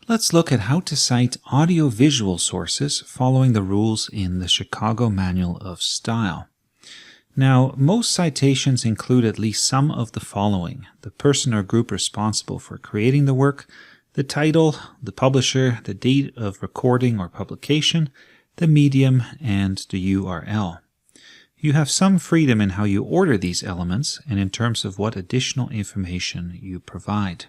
Let's look at how to cite audio-visual sources following the rules in the Chicago Manual of Style. Now, most citations include at least some of the following: the person or group responsible for creating the work, the title, the publisher, the date of recording or publication, the medium, and the URL. You have some freedom in how you order these elements and in terms of what additional information you provide.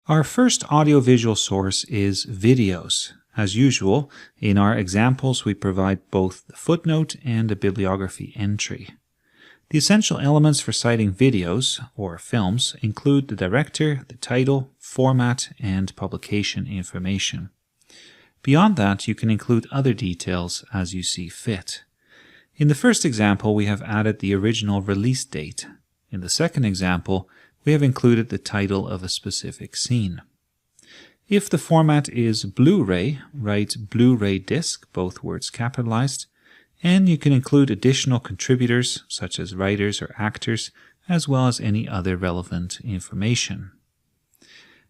Our first audiovisual source is videos. As usual, in our examples we provide both the footnote and a bibliography entry. The essential elements for citing videos, or films, include the director, the title, format, and publication information. Beyond that, you can include other details as you see fit. In the first example, we have added the original release date. In the second example, we have included the title of a specific scene. If the format is Blu-ray, write Blu-ray disc, both words capitalized, and you can include additional contributors such as writers or actors, as well as any other relevant information.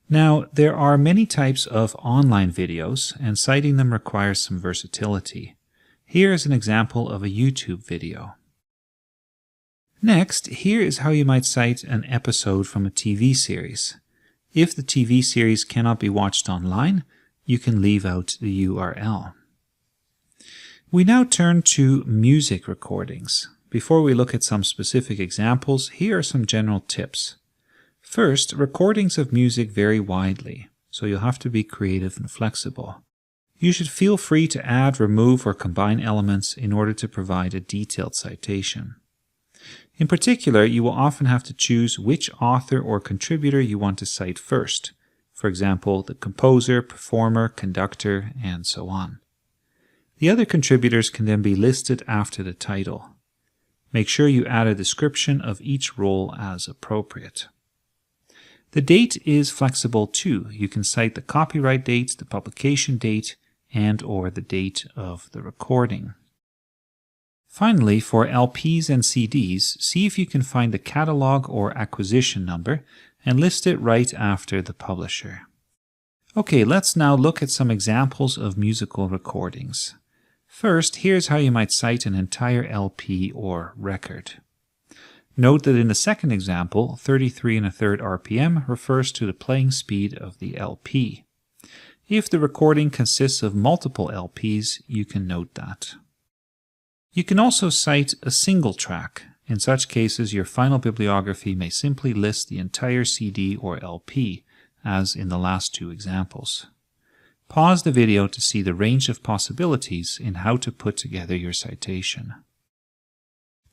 Now, there are many types of online videos, and citing them requires some versatility. Here is an example of a YouTube video. Next, here is how you might cite an episode from a TV series. If the TV series cannot be watched online, you can leave out the URL. We now turn to music recordings. Before we look at some specific examples, here are some general tips. First, recordings of music vary widely, so you'll have to be creative and flexible. You should feel free to add, remove, or combine elements in order to provide a detailed citation. In particular, you will often have to choose which author or contributor you want to cite first. For example, the composer, performer, conductor, and so on. The other contributors can then be listed after the title. Make sure you add a description of each role as appropriate. The date is flexible too. You can cite the copyright date, the publication date, and/or the date of the recording. Finally, for LPs and CDs, see if you can find the catalog or acquisition number and list it right after the publisher. Okay, let's now look at some examples of musical recordings. First, here's how you might cite an entire LP or record. Note that in the second example, 33 1/3 RPM refers to the playing speed of the LP. If the recording consists of multiple LPs, you can note that. You can also cite a single track. In such cases, your final bibliography may simply list the entire CD or LP, as in the last two examples. Pause the video to see the range of possibilities in how to put together your citation.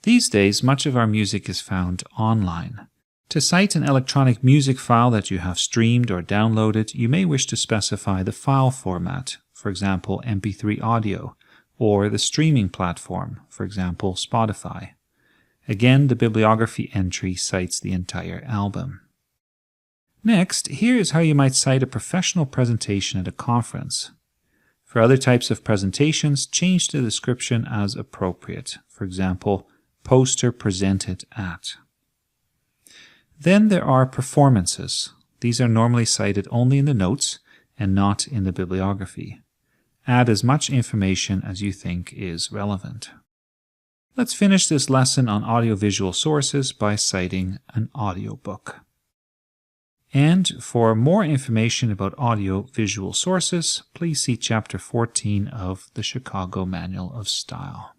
These days, much of our music is found online. To cite an electronic music file that you have streamed or downloaded, you may wish to specify the file format, for example MP3 audio, or the streaming platform, for example Spotify. Again, the bibliography entry cites the entire album. Next, here is how you might cite a professional presentation at a conference. For other types of presentations, change the description as appropriate, for example, poster presented at. Then there are performances. These are normally cited only in the notes and not in the bibliography. Add as much information as you think is relevant. Let's finish this lesson on audiovisual sources by citing an audiobook. And for more information about audiovisual sources, please see Chapter 14 of the Chicago Manual of Style.